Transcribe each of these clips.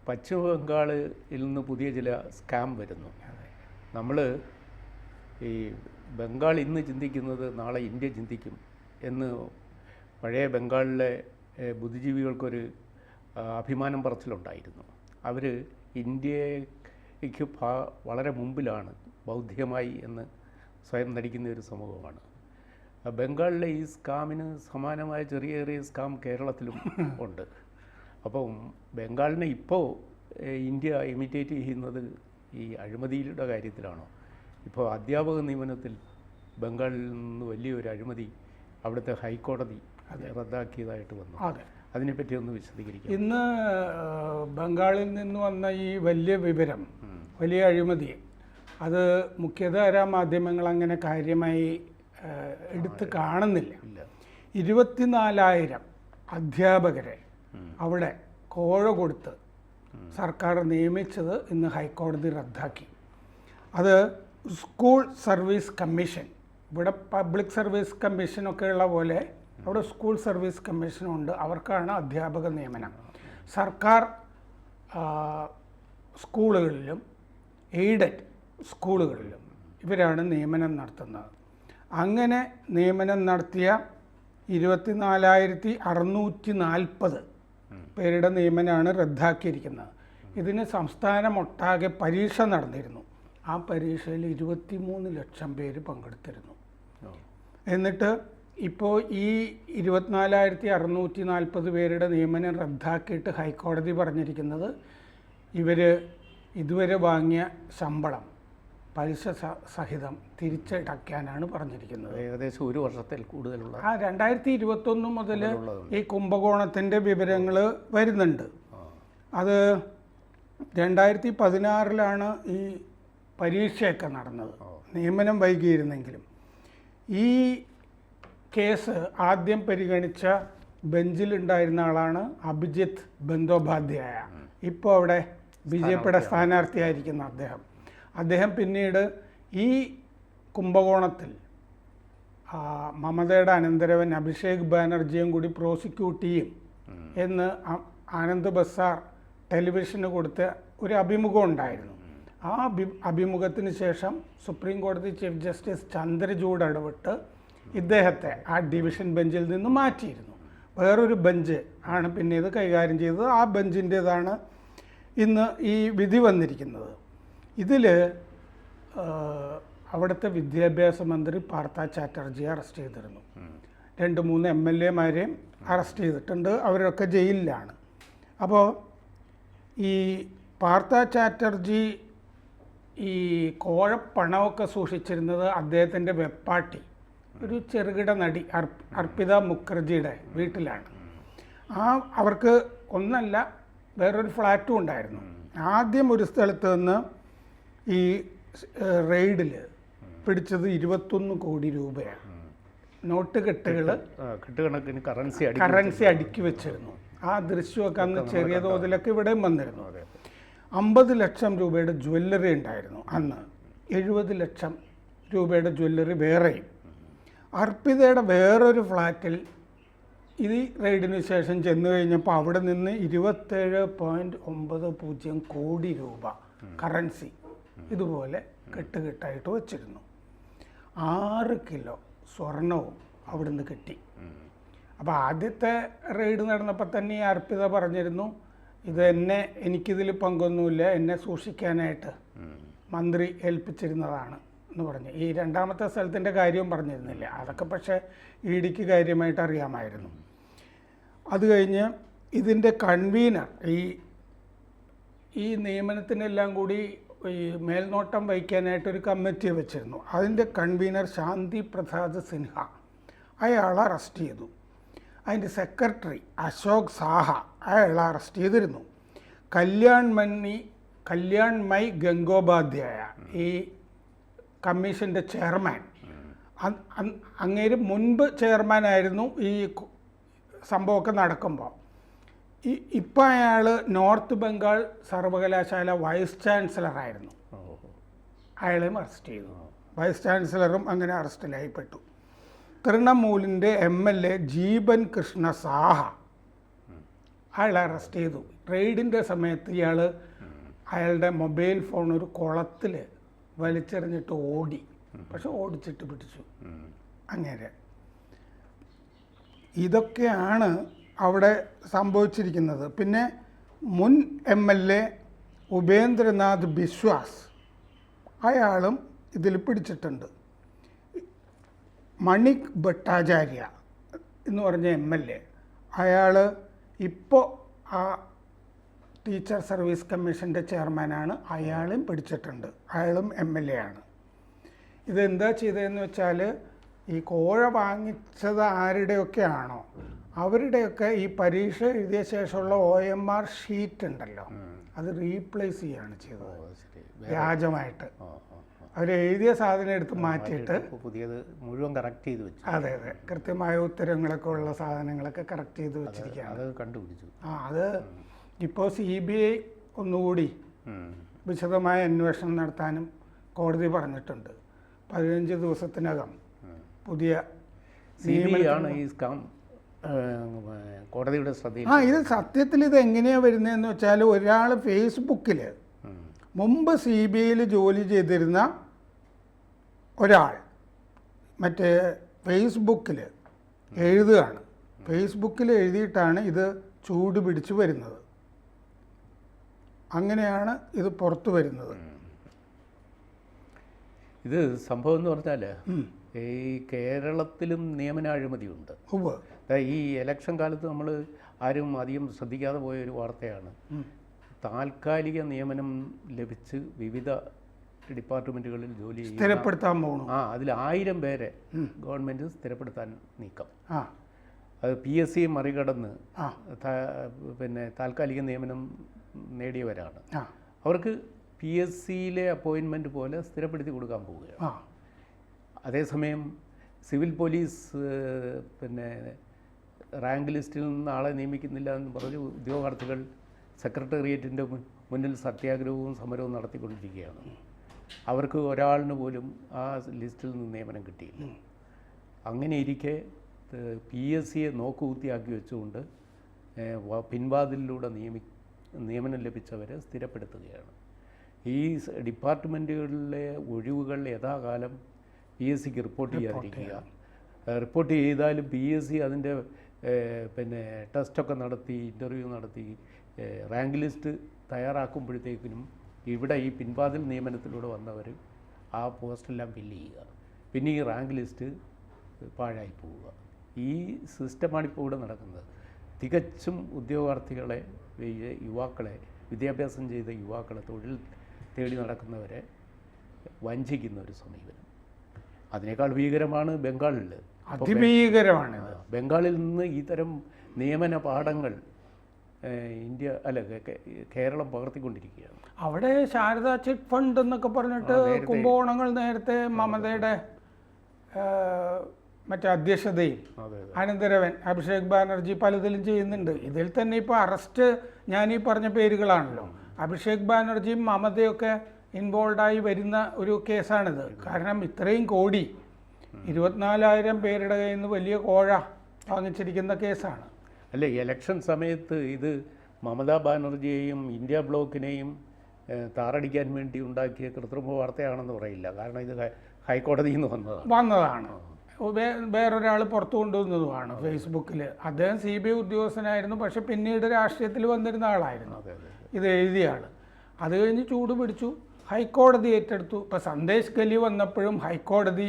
പശ്ചിമ ബംഗാളിൽ നിന്ന് പുതിയ ചില സ്കാം വരുന്നു. നമ്മൾ ഈ ബംഗാൾ ഇന്ന് ചിന്തിക്കുന്നത് നാളെ ഇന്ത്യ ചിന്തിക്കും എന്ന് പഴയ ബംഗാളിലെ ബുദ്ധിജീവികൾക്കൊരു അഭിമാനം പറച്ചിലുണ്ടായിരുന്നു. അവർ ഇന്ത്യക്ക് വളരെ മുമ്പിലാണ് ബൗദ്ധികമായി എന്ന് സ്വയം നടിക്കുന്ന ഒരു സമൂഹമാണ്. ബംഗാളിലെ ഈ സ്കാമിന് സമാനമായ ചെറിയ ചെറിയ സ്കാം കേരളത്തിലും ഉണ്ട്. അപ്പം ബംഗാളിനെ ഇപ്പോൾ ഇന്ത്യ ഇമിറ്റേറ്റ് ചെയ്യുന്നത് ഈ അഴിമതിയുടെ കാര്യത്തിലാണോ? ഇപ്പോൾ അധ്യാപക നിയമനത്തിൽ ബംഗാളിൽ നിന്ന് വലിയൊരു അഴിമതി അവിടുത്തെ ഹൈക്കോടതി റദ്ദാക്കിയതായിട്ട് വന്നു. അതിനെപ്പറ്റി ഒന്ന് വിശദീകരിക്കാം. ഇന്ന് ബംഗാളിൽ നിന്ന് വന്ന ഈ വലിയ വിവരം, വലിയ അഴിമതി, അത് മുഖ്യധാര മാധ്യമങ്ങൾ അങ്ങനെ കാര്യമായി എടുത്ത് കാണുന്നില്ല. 24,000 അധ്യാപകരെ അവിടെ കോഴ കൊടുത്ത് സർക്കാർ നിയമിച്ചത് ഇന്ന് ഹൈക്കോടതി റദ്ദാക്കി. അത് സ്കൂൾ സർവീസ് കമ്മീഷൻ, ഇവിടെ പബ്ലിക് സർവീസ് കമ്മീഷനൊക്കെ ഉള്ള പോലെ അവിടെ സ്കൂൾ സർവീസ് കമ്മീഷനുണ്ട്. അവർക്കാണ് അധ്യാപക നിയമനം. സർക്കാർ സ്കൂളുകളിലും എയ്ഡഡ് സ്കൂളുകളിലും ഇവരാണ് നിയമനം നടത്തുന്നത്. അങ്ങനെ നിയമനം നടത്തിയ 24,640 പേരുടെ നിയമനമാണ് റദ്ദാക്കിയിരിക്കുന്നത്. ഇതിന് സംസ്ഥാനമൊട്ടാകെ പരീക്ഷ നടന്നിരുന്നു. ആ പരീക്ഷയിൽ 23 ലക്ഷം പേര് പങ്കെടുത്തിരുന്നു. എന്നിട്ട് ഇപ്പോൾ ഈ 24,640 പേരുടെ നിയമനം റദ്ദാക്കിയിട്ട് ഹൈക്കോടതി പറഞ്ഞിരിക്കുന്നത് ഇവർ ഇതുവരെ വാങ്ങിയ ശമ്പളം പലിശ സഹിതം തിരിച്ചടയ്ക്കാനാണ് പറഞ്ഞിരിക്കുന്നത്. ഏകദേശം 1 വർഷത്തിൽ കൂടുതലുള്ള 2021 മുതൽ ഈ കുംഭകോണത്തിൻ്റെ വിവരങ്ങൾ വരുന്നുണ്ട്. അത് 2016 ഈ പരീക്ഷയൊക്കെ നടന്നത്. നിയമനം വൈകിയിരുന്നെങ്കിലും ഈ കേസ് ആദ്യം പരിഗണിച്ച ബെഞ്ചിലുണ്ടായിരുന്ന ആളാണ് അഭിജിത്ത് ബന്ദോപാധ്യായ. ഇപ്പോൾ അവിടെ ബിജെപിയുടെ സ്ഥാനാർത്ഥിയായിരിക്കുന്ന അദ്ദേഹം പിന്നീട് ഈ കുംഭകോണത്തിൽ മമതയുടെ അനന്തരവൻ അഭിഷേക് ബാനർജിയും കൂടി പ്രോസിക്യൂട്ട് ചെയ്യും എന്ന് ആനന്ദ് ബസാർ ടെലിവിഷന് കൊടുത്ത ഒരു അഭിമുഖം ഉണ്ടായിരുന്നു. ആ അഭിമുഖത്തിന് ശേഷം സുപ്രീം കോടതി ചീഫ് ജസ്റ്റിസ് ചന്ദ്രചൂഡ് ഇടപെട്ട് ഇദ്ദേഹത്തെ ആ ഡിവിഷൻ ബെഞ്ചിൽ നിന്ന് മാറ്റിയിരുന്നു. വേറൊരു ബെഞ്ച് ആണ് പിന്നെ ഇത് കൈകാര്യം ചെയ്തത്. ആ ബെഞ്ചിൻ്റേതാണ് ഇന്ന് ഈ വിധി വന്നിരിക്കുന്നത്. ഇതിൽ അവിടുത്തെ വിദ്യാഭ്യാസ മന്ത്രി പാർത്ഥ ചാറ്റർജിയെ അറസ്റ്റ് ചെയ്തിരുന്നു. 2-3 MLA-മാരെയും അറസ്റ്റ് ചെയ്തിട്ടുണ്ട്. അവരൊക്കെ ജയിലിലാണ്. അപ്പോൾ ഈ പാർത്ഥ ചാറ്റർജി ഈ കോഴപ്പണമൊക്കെ സൂക്ഷിച്ചിരുന്നത് അദ്ദേഹത്തിൻ്റെ വെപ്പാട്ടി, ഒരു ചെറുകിട നടി അർപ്പിത മുഖർജിയുടെ വീട്ടിലാണ്. അവർക്ക് ഒന്നല്ല വേറൊരു ഫ്ലാറ്റും ഉണ്ടായിരുന്നു. ആദ്യം ഒരു സ്ഥലത്ത് നിന്ന് ഈ റെയ്ഡിൽ പിടിച്ചത് 21 കോടി രൂപയാണ്. നോട്ട് കെട്ടുകണക്കിന് കറൻസി അടുക്കി വെച്ചിരുന്നു. ആ ദൃശ്യമൊക്കെ അന്ന് ചെറിയ തോതിലൊക്കെ ഇവിടെയും വന്നിരുന്നു. 50 ലക്ഷം രൂപയുടെ ജ്വല്ലറി ഉണ്ടായിരുന്നു അന്ന്. 70 ലക്ഷം രൂപയുടെ ജ്വല്ലറി വേറെയും. അർപ്പിതയുടെ വേറൊരു ഫ്ലാറ്റിൽ ഇത് റെയ്ഡിന് ശേഷം ചെന്ന് കഴിഞ്ഞപ്പോൾ അവിടെ നിന്ന് 27.90 കോടി രൂപ കറൻസി ഇതുപോലെ കെട്ടുകെട്ടായിട്ട് വച്ചിരുന്നു. 6 കിലോ സ്വർണവും അവിടുന്ന് കിട്ടി. അപ്പോൾ ആദ്യത്തെ റെയ്ഡ് നടന്നപ്പോൾ തന്നെ ഈ അർപ്പിത പറഞ്ഞിരുന്നു, എനിക്കിതിൽ പങ്കൊന്നുമില്ല, എന്നെ സൂക്ഷിക്കാനായിട്ട് മന്ത്രി ഏൽപ്പിച്ചിരുന്നതാണ് എന്ന് പറഞ്ഞു. ഈ രണ്ടാമത്തെ സ്ഥലത്തിൻ്റെ കാര്യവും പറഞ്ഞിരുന്നില്ല. അതൊക്കെ പക്ഷേ ഇഡിക്ക് കാര്യമായിട്ട് അറിയാമായിരുന്നു. അത് കഴിഞ്ഞ് ഇതിൻ്റെ കൺവീനർ ഈ നിയമനത്തിനെല്ലാം കൂടി ഈ മേൽനോട്ടം വഹിക്കാനായിട്ടൊരു കമ്മിറ്റി വെച്ചിരുന്നു. അതിൻ്റെ കൺവീനർ ശാന്തി പ്രസാദ് സിൻഹ, അയാളെ അറസ്റ്റ് ചെയ്തു. അതിൻ്റെ സെക്രട്ടറി അശോക് സാഹ, അയാളെ അറസ്റ്റ് ചെയ്തിരുന്നു. കല്യാൺമൈ ഗംഗോപാധ്യായ, ഈ കമ്മീഷൻ്റെ ചെയർമാൻ, അങ്ങേര് മുൻപ് ചെയർമാനായിരുന്നു ഈ സംഭവമൊക്കെ നടക്കുമ്പോൾ. ഇപ്പം അയാൾ നോർത്ത് ബംഗാൾ സർവകലാശാല വൈസ് ചാൻസലറായിരുന്നു. അയാളെയും അറസ്റ്റ് ചെയ്തു. വൈസ് ചാൻസലറും അങ്ങനെ അറസ്റ്റിലായിപ്പെട്ടു. തൃണമൂലിൻ്റെ MLA ജീബൻ കൃഷ്ണ സാഹ, അയാളെ അറസ്റ്റ് ചെയ്തു. റെയ്ഡിൻ്റെ സമയത്ത് ഇയാൾ അയാളുടെ മൊബൈൽ ഫോൺ ഒരു കുളത്തിൽ വലിച്ചെറിഞ്ഞിട്ട് ഓടി. പക്ഷെ ഓടിച്ചിട്ട് പിടിച്ചു അങ്ങനെ. ഇതൊക്കെയാണ് അവിടെ സംഭവിച്ചിരിക്കുന്നത്. പിന്നെ മുൻ MLA ഉപേന്ദ്രനാഥ് ബിശ്വാസ് അയാളും ഇതിൽ പിടിച്ചിട്ടുണ്ട്. മണിക് ഭട്ടാചാര്യ എന്ന് പറഞ്ഞ MLA അയാൾ ഇപ്പോൾ ആ ടീച്ചർ സർവീസ് കമ്മീഷൻ്റെ ചെയർമാനാണ്. അയാളും പിടിച്ചിട്ടുണ്ട്. അയാളും MLA ആണ്. ഇതെന്താ ചെയ്തതെന്ന് വെച്ചാൽ ഈ കോഴ വാങ്ങിച്ചത് ആരുടെയൊക്കെ ആണോ അവരുടെയൊക്കെ ഈ പരീക്ഷ എഴുതിയ ശേഷമുള്ള OMR ഷീറ്റ് ഉണ്ടല്ലോ അത് റീപ്ലേസ് ചെയ്യുകയാണ് ചെയ്തത് വ്യാജമായിട്ട്. അവർ എഴുതിയ സാധനം എടുത്ത് മാറ്റിയിട്ട് പുതിയത് മുഴുവൻ കറക്റ്റ് ചെയ്ത് വെച്ചു. അതെ അതെ, കൃത്യമായ ഉത്തരങ്ങളൊക്കെ ഉള്ള സാധനങ്ങളൊക്കെ കറക്റ്റ് ചെയ്ത് വെച്ചിരിക്കുകയാണ്. അത് കണ്ടുപിടിച്ചു. അത് ഇപ്പോൾ CBI ഒന്നുകൂടി വിശദമായ അന്വേഷണം നടത്താനും കോടതി പറഞ്ഞിട്ടുണ്ട്. 15 ദിവസത്തിനകം പുതിയ CBI ഈ സ്കാം കോടതിയുടെ ശ്രദ്ധയിൽ. ഇത് സത്യത്തിൽ ഇത് എങ്ങനെയാണ് വരുന്നതെന്ന് വെച്ചാൽ ഒരാൾ ഫേസ്ബുക്കിൽ മുമ്പ് CBIയിൽ ജോലി ചെയ്തിരുന്ന ഒരാൾ മറ്റേ ഫേസ്ബുക്കിൽ എഴുതുകയാണ്. ഫേസ്ബുക്കിൽ എഴുതിയിട്ടാണ് ഇത് ചൂട് പിടിച്ച് വരുന്നത്. അങ്ങനെയാണ് ഇത് പുറത്തു വരുന്നത്. ഇത് സംഭവം എന്ന് പറഞ്ഞാൽ ഈ കേരളത്തിലും നിയമന അഴിമതിയുണ്ട്. ഈ ഇലക്ഷൻ കാലത്ത് നമ്മൾ ആരും അധികം ശ്രദ്ധിക്കാതെ പോയ ഒരു വാർത്തയാണ്. താൽക്കാലിക നിയമനം ലഭിച്ച് വിവിധ ഡിപ്പാർട്ട്മെൻറ്റുകളിൽ ജോലി സ്ഥിരപ്പെടുത്താൻ പോകുന്നു. അതിൽ 1000 പേരെ ഗവൺമെൻറ് സ്ഥിരപ്പെടുത്താൻ നീക്കം. അത് PSC മറികടന്ന് പിന്നെ താൽക്കാലിക നിയമനം നേടിയവരാണ്. അവർക്ക് PSCയിലെ അപ്പോയിൻമെൻറ്റ് പോലെ സ്ഥിരപ്പെടുത്തി കൊടുക്കാൻ പോവുകയാണ്. അതേസമയം സിവിൽ പോലീസ് പിന്നെ റാങ്ക് ലിസ്റ്റിൽ നിന്ന് ആളെ നിയമിക്കുന്നില്ല എന്ന് പറഞ്ഞ് ഉദ്യോഗാർത്ഥികൾ സെക്രട്ടേറിയറ്റിൻ്റെ മുന്നിൽ സത്യാഗ്രഹവും സമരവും നടത്തിക്കൊണ്ടിരിക്കുകയാണ്. അവർക്ക് ഒരാളിന് പോലും ആ ലിസ്റ്റിൽ നിന്ന് നിയമനം കിട്ടിയില്ല. അങ്ങനെ ഇരിക്കെ PSCയെ നോക്കുകുത്തിയാക്കി വെച്ചുകൊണ്ട് പിൻവാതിലിലൂടെ നിയമനം ലഭിച്ചവരെ സ്ഥിരപ്പെടുത്തുകയാണ്. ഈ ഡിപ്പാർട്ട്മെൻറ്റുകളിലെ ഒഴിവുകൾ യഥാകാലം PSCക്ക് റിപ്പോർട്ട് ചെയ്യാതിരിക്കുക. റിപ്പോർട്ട് ചെയ്താലും PSC അതിൻ്റെ പിന്നെ ടെസ്റ്റൊക്കെ നടത്തി ഇൻ്റർവ്യൂ നടത്തി റാങ്ക് ലിസ്റ്റ് തയ്യാറാക്കുമ്പോഴത്തേക്കിനും ഇവിടെ ഈ പിൻവാതിൽ നിയമനത്തിലൂടെ വന്നവർ ആ പോസ്റ്റെല്ലാം ഫില്ല് ചെയ്യുക. പിന്നെ ഈ റാങ്ക് ലിസ്റ്റ് പാഴായി പോവുക. ഈ സിസ്റ്റമാണിപ്പോൾ ഇവിടെ നടക്കുന്നത്. തികച്ചും ഉദ്യോഗാർത്ഥികളെ, യുവാക്കളെ, വിദ്യാഭ്യാസം ചെയ്ത യുവാക്കളെ, തൊഴിൽ തേടി നടക്കുന്നവരെ വഞ്ചിക്കുന്ന ഒരു സമീപനം. അതിനേക്കാൾ ഭീകരമാണ് ബംഗാളിൽ. അതിഭീകരമാണ്. ബംഗാളിൽ നിന്ന് ഇത്തരം നിയമന പാഠങ്ങൾ കേരളം പകർത്തിക്കൊണ്ടിരിക്കുകയാണ്. അവിടെ ശാരദാ ചിറ്റ് ഫണ്ട് എന്നൊക്കെ പറഞ്ഞിട്ട് കുംഭകോണങ്ങൾ നേരത്തെ മമതയുടെ മറ്റേ അധ്യക്ഷതയിൽ അനന്തരവൻ അഭിഷേക് ബാനർജി പലതിലും ചെയ്യുന്നുണ്ട്. ഇതിൽ തന്നെ ഇപ്പോൾ അറസ്റ്റ് ഞാൻ ഈ പറഞ്ഞ പേരുകളാണല്ലോ. അഭിഷേക് ബാനർജിയും മമതയൊക്കെ ഇൻവോൾവായി വരുന്ന ഒരു കേസാണിത്. കാരണം ഇത്രയും കോടി 24,000 പേരുടെ കയ്യിൽ നിന്ന് വലിയ കോഴ വാങ്ങിച്ചിരിക്കുന്ന കേസാണ്. അല്ല, ഇലക്ഷൻ സമയത്ത് ഇത് മമതാ ബാനർജിയെയും ഇന്ത്യ ബ്ലോക്കിനെയും താറടിക്കാൻ വേണ്ടി ഉണ്ടാക്കിയ കൃത്രിമ വാർത്തയാണെന്ന് പറയില്ല. കാരണം ഇത് ഹൈക്കോടതിയിൽ നിന്ന് വന്നതാണ്. വേറൊരാൾ പുറത്തു കൊണ്ടുവന്നതുമാണ് ഫേസ്ബുക്കിൽ. അദ്ദേഹം CBI ഉദ്യോഗസ്ഥനായിരുന്നു. പക്ഷെ പിന്നീട് രാഷ്ട്രീയത്തിൽ വന്നിരുന്ന ആളായിരുന്നു ഇത് എഴുതിയ ആൾ. അത് കഴിഞ്ഞ് ചൂട് പിടിച്ചു, ഹൈക്കോടതി ഏറ്റെടുത്തു. ഇപ്പം സന്ദേശ് ഗലി വന്നപ്പോഴും ഹൈക്കോടതി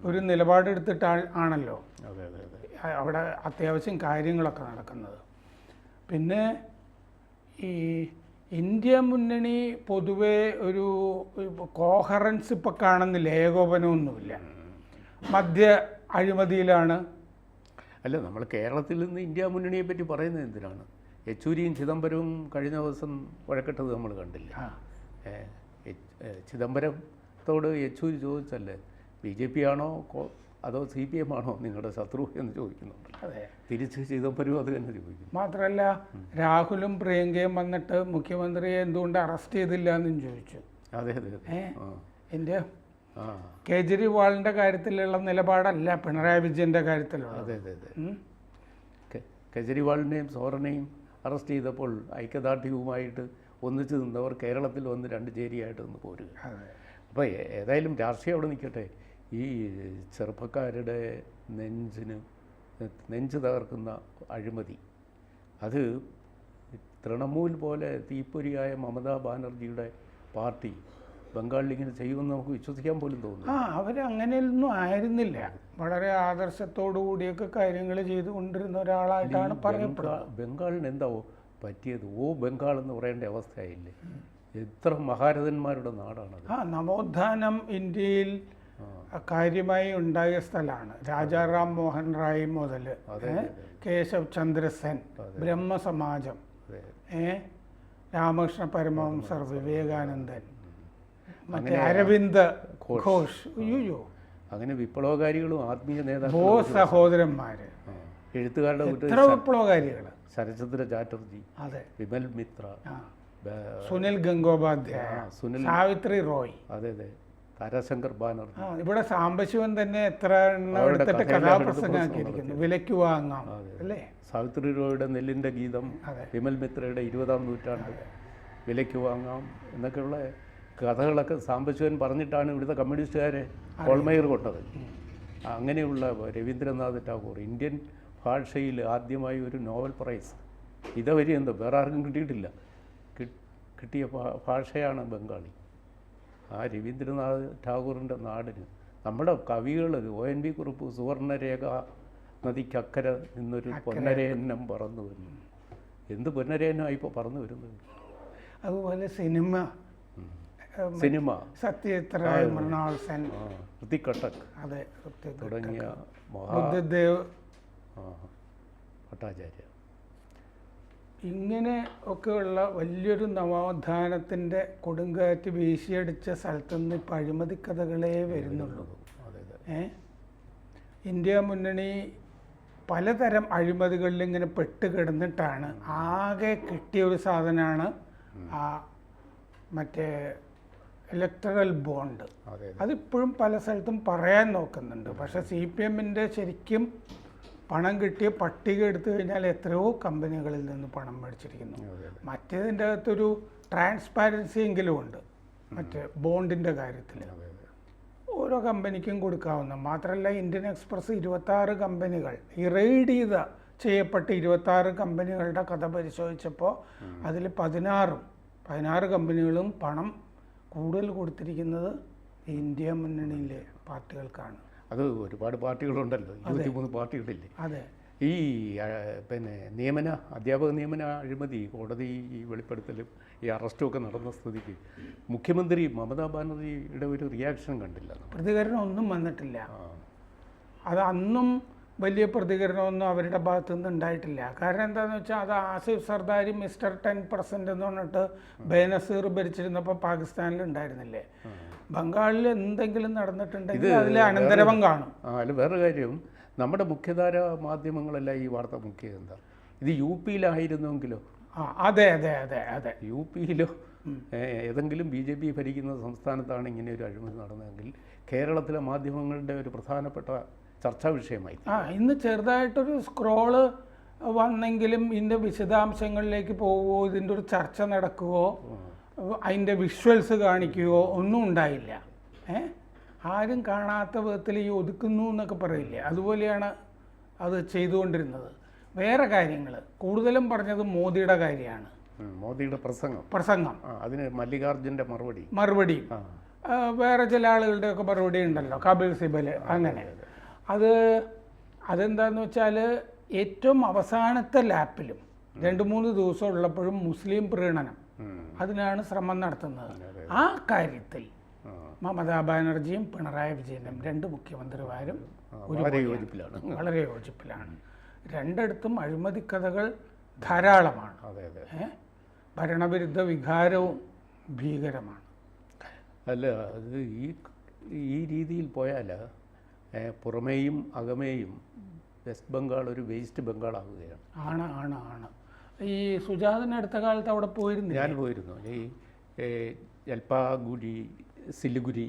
ഒരു നിലപാടെടുത്തിട്ട് ആണല്ലോ അവിടെ അത്യാവശ്യം കാര്യങ്ങളൊക്കെ നടക്കുന്നത്. പിന്നെ ഈ ഇന്ത്യ മുന്നണി പൊതുവെ ഒരു കോഹറൻസ് ഇപ്പം കാണുന്നില്ല, ഏകോപനമൊന്നുമില്ല, മധ്യ അഴിമതിയിലാണ്. അല്ല, നമ്മൾ കേരളത്തിൽ നിന്ന് ഇന്ത്യ മുന്നണിയെ പറ്റി പറയുന്നത് എന്തിനാണ്? യെച്ചൂരിയും ചിദംബരവും കഴിഞ്ഞ ദിവസം വഴക്കിട്ടത് നമ്മൾ കണ്ടില്ല. ചിദംബരത്തോട് യെച്ചൂരി ചോദിച്ചല്ലേ BJP ആണോ അതോ CPM ആണോ നിങ്ങളുടെ ശത്രു എന്ന് ചോദിക്കുന്നുണ്ട്. തിരിച്ച് ചിദംബരവും അത് തന്നെ ചോദിക്കുന്നു. മാത്രമല്ല രാഹുലും പ്രിയങ്കയും വന്നിട്ട് മുഖ്യമന്ത്രിയെ എന്തുകൊണ്ട് അറസ്റ്റ് ചെയ്തില്ല എന്നും ചോദിച്ചു. അതെ അതെ അതെ. ഇന്ത്യ കേജ്രിവാളിൻ്റെ കാര്യത്തിലുള്ള നിലപാടല്ല പിണറായി വിജയൻ്റെ കാര്യത്തിലുള്ള. അതെ അതെ അതെ. കേജ്രിവാളിനെയും സോറനെയും അറസ്റ്റ് ചെയ്തപ്പോൾ ഐക്യദാർഢ്യവുമായിട്ട് ഒന്നിച്ച് നിന്നവർ കേരളത്തിൽ വന്ന് രണ്ട് ചേരിയായിട്ട് നിന്ന് പോരുക. അപ്പോൾ ഏതായാലും രാഷ്ട്രീയം അവിടെ നിൽക്കട്ടെ, ഈ ചെറുപ്പക്കാരുടെ നെഞ്ച് തകർക്കുന്ന അഴിമതി, അത് തൃണമൂൽ പോലെ തീപ്പൊരിയായ മമതാ ബാനർജിയുടെ പാർട്ടി ബംഗാളിൽ ഇങ്ങനെ ചെയ്യുമെന്ന് നമുക്ക് വിശ്വസിക്കാൻ പോലും തോന്നുന്നു. അവരങ്ങനെയൊന്നും ആയിരുന്നില്ല. വളരെ ആദർശത്തോടു കൂടിയൊക്കെ കാര്യങ്ങൾ ചെയ്തുകൊണ്ടിരുന്ന ഒരാളായിട്ടാണ് പറയപ്പെടുന്നത്. ബംഗാളിന് എന്താ പറ്റിയത്? ബംഗാൾ എന്ന് പറയേണ്ട അവസ്ഥയായില്ലേ? എത്ര മഹാരഥന്മാരുടെ നാടാണത്. നവോത്ഥാനം ഇന്ത്യയിൽ കാര്യമായി ഉണ്ടായ സ്ഥലമാണ്. രാജാറാം മോഹൻ റായ് മുതൽ കേശവ് ചന്ദ്ര സെൻ, ബ്രഹ്മസമാജം, രാമകൃഷ്ണ പരമഹംസർ, വിവേകാനന്ദൻ, മറ്റേ അരവിന്ദ് ഘോഷ്, അയ്യോ അങ്ങനെ വിപ്ലവകാരികളും ആത്മീയ നേതാക്കളും, ബോസ് സഹോദരന്മാര്, എഴുത്തുകാരുടെ എത്ര വിപ്ലവകാരികൾ, ശരത്ചന്ദ്ര ചാറ്റർജി, അതെ, വിമൽ മിത്ര, സുനിൽ ഗംഗോപാധ്യായ, സാവിത്രി റോയ്, അതെ അതെ, താരാശങ്കർ ബാനർജി. ഇവിടെ സാംബശിവൻ തന്നെ എത്ര എണ്ണം എടുത്തിട്ട് കഥാപ്രസംഗമാക്കിയിരിക്കുന്നു. വിലയ്ക്ക് വാങ്ങാം അല്ലേ? സാവിത്രി റോയുടെ നെല്ലിൻ്റെ ഗീതം, വിമൽ മിത്രയുടെ 20-ാം നൂറ്റാണ്ട്, വിലയ്ക്ക് വാങ്ങാം എന്നൊക്കെയുള്ള കഥകളൊക്കെ സാംബശിവൻ പറഞ്ഞിട്ടാണ് ഇവിടുത്തെ കമ്മ്യൂണിസ്റ്റുകാരെ കോൾമയർ കൊണ്ടത്. അങ്ങനെയുള്ള രവീന്ദ്രനാഥ് ടാഗോർ ഇന്ത്യൻ ഭാഷയിൽ ആദ്യമായി ഒരു നോവൽ പ്രൈസ് ഇതുവരെ എന്തോ വേറെ ആർക്കും കിട്ടിയിട്ടില്ല. കിട്ടിയ ഭാഷയാണ് ബംഗാളി. ആ രവീന്ദ്രനാഥ് ടാഗോറിൻ്റെ നാടിന് നമ്മുടെ കവികൾ ONV കുറുപ്പ് സുവർണരേഖ നദിക്കക്കര നിന്നൊരു പൊന്നരയന്നം പറന്നു വരുന്നു. എന്ത് പൊന്നരയന്നാണ് ഇപ്പോൾ പറന്നു വരുന്നത്? അതുപോലെ സിനിമ സത്യജിത് റായ്, മൃണാൾ സെൻ, ഋതിക് കട്ടക്, അതെ, തുടങ്ങിയ ബുദ്ധദേവ് ഭട്ടാചാര്യ, ഇങ്ങനെ ഒക്കെയുള്ള വലിയൊരു നവോത്ഥാനത്തിൻ്റെ കൊടുങ്കാറ്റ് വീശിയടിച്ച സ്ഥലത്തുനിന്ന് ഇപ്പം അഴിമതി കഥകളേ വരുന്നുള്ളൂ. ഇന്ത്യ മുന്നണി പലതരം അഴിമതികളിൽ ഇങ്ങനെ പെട്ട് കിടന്നിട്ടാണ് ആകെ കിട്ടിയ ഒരു സാധനമാണ് മറ്റേ ഇലക്ടറൽ ബോണ്ട്. അതിപ്പോഴും പല സ്ഥലത്തും പറയാൻ നോക്കുന്നുണ്ട്. പക്ഷേ CPMൻ്റെ ശരിക്കും പണം കിട്ടിയ പട്ടിക എടുത്തു കഴിഞ്ഞാൽ എത്രയോ കമ്പനികളിൽ നിന്ന് പണം മേടിച്ചിരിക്കുന്നു. മറ്റേതിൻ്റെ അകത്തൊരു ട്രാൻസ്പാരൻസി എങ്കിലും ഉണ്ട്. മറ്റേ ബോണ്ടിൻ്റെ കാര്യത്തിൽ ഓരോ കമ്പനിക്കും കൊടുക്കാവുന്ന. മാത്രമല്ല ഇന്ത്യൻ എക്സ്പ്രസ് 26 കമ്പനികൾ റെയ്ഡ് ചെയ്യപ്പെട്ട 26 കമ്പനികളുടെ കഥ പരിശോധിച്ചപ്പോൾ അതിൽ 16 കമ്പനികളും പണം കൂടുതൽ കൊടുത്തിരിക്കുന്നത് ഇന്ത്യ മുന്നണിയിലെ പാർട്ടികൾക്കാണ്. അത് ഒരുപാട് പാർട്ടികളുണ്ടല്ലോ, 23 പാർട്ടികളില്ലേ. അതെ. ഈ പിന്നെ അധ്യാപക നിയമന അഴിമതി, കോടതി ഈ വെളിപ്പെടുത്തലും ഈ അറസ്റ്റും ഒക്കെ നടന്ന സ്ഥിതിക്ക് മുഖ്യമന്ത്രി മമതാ ബാനർജിയുടെ ഒരു റിയാക്ഷൻ കണ്ടില്ല. പ്രതികരണം ഒന്നും വന്നിട്ടില്ല. അത് അന്നും വലിയ പ്രതികരണമൊന്നും അവരുടെ ഭാഗത്തു നിന്ന് ഉണ്ടായിട്ടില്ല. കാരണം എന്താണെന്ന് വെച്ചാൽ അത് ആസിഫ് സർദാരി മിസ്റ്റർ 10% എന്ന് പറഞ്ഞിട്ട് ബേനസീർ ഭരിച്ചിരുന്നപ്പോൾ പാകിസ്ഥാനിൽ ഉണ്ടായിരുന്നില്ലേ. ബംഗാളിൽ എന്തെങ്കിലും നടന്നിട്ടുണ്ടെങ്കിൽ അതിൽ അനന്തരവം കാണും. അതിൽ വേറെ കാര്യം, നമ്മുടെ മുഖ്യധാര മാധ്യമങ്ങളെല്ലാം ഈ വാർത്ത മുഖ്യത് എന്താ, ഇത് UP-യിലായിരുന്നെങ്കിലോ, അതെ അതെ അതെ അതെ, UP-യിലോ ഏതെങ്കിലും BJP ഭരിക്കുന്ന സംസ്ഥാനത്താണ് ഇങ്ങനെ ഒരു അഴിമതി നടന്നതെങ്കിൽ കേരളത്തിലെ മാധ്യമങ്ങളുടെ ഒരു പ്രധാനപ്പെട്ട ചർച്ചാ വിഷയമായി. ഇന്ന് ചെറുതായിട്ടൊരു സ്ക്രോള് വന്നെങ്കിലും ഇതിൻ്റെ വിശദാംശങ്ങളിലേക്ക് പോവുകയോ ഇതിൻ്റെ ഒരു ചർച്ച നടക്കുകയോ അതിൻ്റെ വിഷ്വൽസ് കാണിക്കുകയോ ഒന്നും ഉണ്ടായില്ല. ആരും കാണാത്ത വിധത്തിൽ ഈ ഒതുക്കുന്നു എന്നൊക്കെ പറയില്ലേ, അതുപോലെയാണ് അത് ചെയ്തുകൊണ്ടിരുന്നത്. വേറെ കാര്യങ്ങൾ കൂടുതലും പറഞ്ഞത് മോദിയുടെ കാര്യമാണ്. മോദിയുടെ പ്രസംഗം, അതിന് മല്ലികാർജുൻ്റെ മറുപടി, വേറെ ചില ആളുകളുടെയൊക്കെ മറുപടി ഉണ്ടല്ലോ, കപിൽ സിബൽ, അങ്ങനെ. അതെന്താന്ന് വെച്ചാൽ ഏറ്റവും അവസാനത്തെ ലാപ്പിലും 2-3 ദിവസം ഉള്ളപ്പോഴും മുസ്ലിം പ്രീണനം അതിനാണ് ശ്രമം നടത്തുന്നത്. ആ കാര്യത്തിൽ മമതാ ബാനർജിയും പിണറായി വിജയനും 2 മുഖ്യമന്ത്രിമാരും വളരെ യോജിപ്പിലാണ്. രണ്ടിടത്തും അഴിമതി കഥകൾ ധാരാളമാണ്. ഭരണവിരുദ്ധ വികാരവും ഭീകരമാണ്. അല്ല, അത് ഈ രീതിയിൽ പോയാൽ പുറമേയും അകമേയും വെസ്റ്റ് ബംഗാൾ ഒരു വേസ്റ്റ് ബംഗാളാവുകയാണ്. ആണ്. ഈ സുജാതൻ അടുത്ത കാലത്ത് അവിടെ പോയിരുന്നു. ഞാൻ പോയിരുന്നു. ഈ ജൽപാഗുരി, സിലിഗുരി,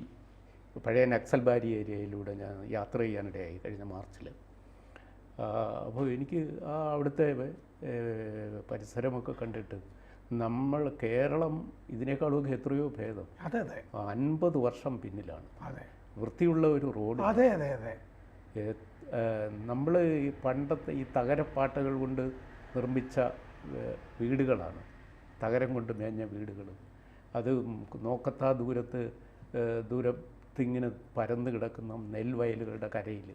പഴയ നക്സൽബാരി ഏരിയയിലൂടെ ഞാൻ യാത്ര ചെയ്യാനിടയായി കഴിഞ്ഞ മാർച്ചിൽ. അപ്പോൾ എനിക്ക് അവിടുത്തെ പരിസരമൊക്കെ കണ്ടിട്ട് നമ്മൾ കേരളം ഇതിനേക്കാളൊക്കെ എത്രയോ ഭേദം. അതെ അതെ 50 വർഷം പിന്നിലാണ്. അതെ, വൃത്തിയുള്ള ഒരു റോഡ്. അതെ അതെ അതെ. നമ്മൾ ഈ പണ്ടത്തെ ഈ തകരപ്പാട്ടകൾ കൊണ്ട് നിർമ്മിച്ച വീടുകളാണ്, തകരം കൊണ്ട് മേഞ്ഞ വീടുകൾ. അത് നോക്കത്താ ദൂരത്തിങ്ങനെ പരന്ന് കിടക്കുന്ന നെൽവയലുകളുടെ കരയിൽ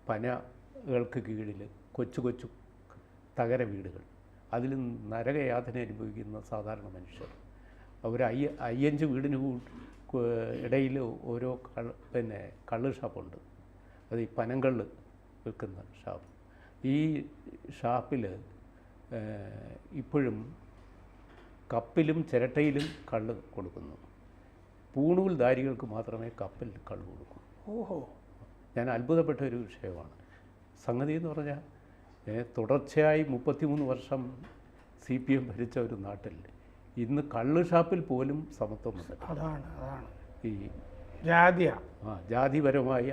പനകൾക്ക് കീഴിൽ കൊച്ചു കൊച്ചു തകര വീടുകൾ, അതിൽ നരകയാതന അനുഭവിക്കുന്ന സാധാരണ മനുഷ്യർ. ഒരു 5 വീടിന് ഇടയിൽ ഓരോ കള്ള് ഷാപ്പുണ്ട്. അത് ഈ പനങ്കള്ള് വിൽക്കുന്ന ഷാപ്പ്. ഈ ഷാപ്പിൽ ഇപ്പോഴും കപ്പിലും ചിരട്ടയിലും കള്ള് കൊടുക്കുന്നു. പൂണൂൽധാരികൾക്ക് മാത്രമേ കപ്പിൽ കള്ള് കൊടുക്കൂ. ഓഹോ, ഞാൻ അത്ഭുതപ്പെട്ട ഒരു വിഷയമാണ്. സംഗതി എന്ന് പറഞ്ഞാൽ തുടർച്ചയായി 33 വർഷം CPM ഭരിച്ച ഒരു നാട്ടിൽ ഇന്ന് കള്ള് ഷാപ്പിൽ പോലും സമത്വം വന്നിട്ട്. അതാണ് ഈ ജാതിപരമായ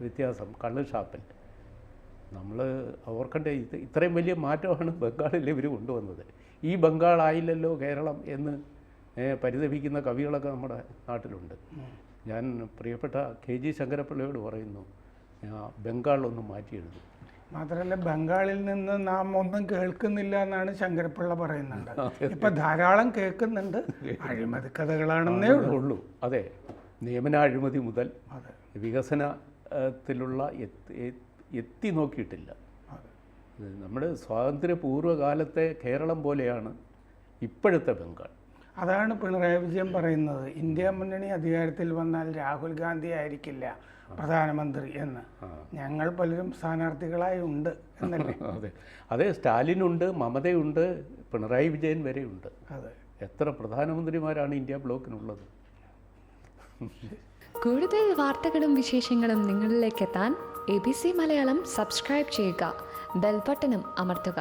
വ്യത്യാസം കള്ള് ഷാപ്പിൽ. നമ്മൾ ഓർക്കേണ്ട ഇത്രയും വലിയ മാറ്റമാണ് ബംഗാളിൽ ഇവർ കൊണ്ടുവന്നത്. ഈ ബംഗാളായില്ലല്ലോ കേരളം എന്ന് പരിതപിക്കുന്ന കവികളൊക്കെ നമ്മുടെ നാട്ടിലുണ്ട്. ഞാൻ പ്രിയപ്പെട്ട KG ശങ്കരപ്പിള്ളയോട് പറയുന്നു, ബംഗാളിലൊന്നും മാറ്റി എഴുതും. മാത്രമല്ല, ബംഗാളിൽ നിന്ന് നാം ഒന്നും കേൾക്കുന്നില്ല എന്നാണ് ശങ്കരപ്പിള്ള പറയുന്നുണ്ട്. ഇപ്പം ധാരാളം കേൾക്കുന്നുണ്ട്. അഴിമതി കഥകളാണെന്നേ ഉള്ളൂ. അതെ, നിയമന അഴിമതി മുതൽ വികസനത്തിലുള്ള എത്തി നോക്കിയിട്ടില്ല. നമ്മുടെ സ്വാതന്ത്ര്യപൂർവ്വകാലത്തെ കേരളം പോലെയാണ് ഇപ്പോഴത്തെ ബംഗാൾ. അതാണ് പിണറായി വിജയൻ പറയുന്നത്, ഇന്ത്യ മുന്നണി അധികാരത്തിൽ വന്നാൽ രാഹുൽ ഗാന്ധി ആയിരിക്കില്ല പ്രധാനമന്ത്രി എന്ന്. ഞങ്ങൾ പലരും സ്ഥാനാർത്ഥികളായി ഉണ്ട് എന്നല്ലേ. അതെ, സ്റ്റാലിനുണ്ട്, മമതയുണ്ട്, പിണറായി വിജയൻ വരെയുണ്ട്. അതെ, എത്ര പ്രധാനമന്ത്രിമാരാണ് ഇന്ത്യ ബ്ലോക്കിനുള്ളത്. കൂടുതൽ വാർത്തകളും വിശേഷങ്ങളും നിങ്ങളിലേക്ക് എത്താൻ ABC മലയാളം സബ്സ്ക്രൈബ് ചെയ്യുക, ബെൽ ബട്ടണും അമർത്തുക.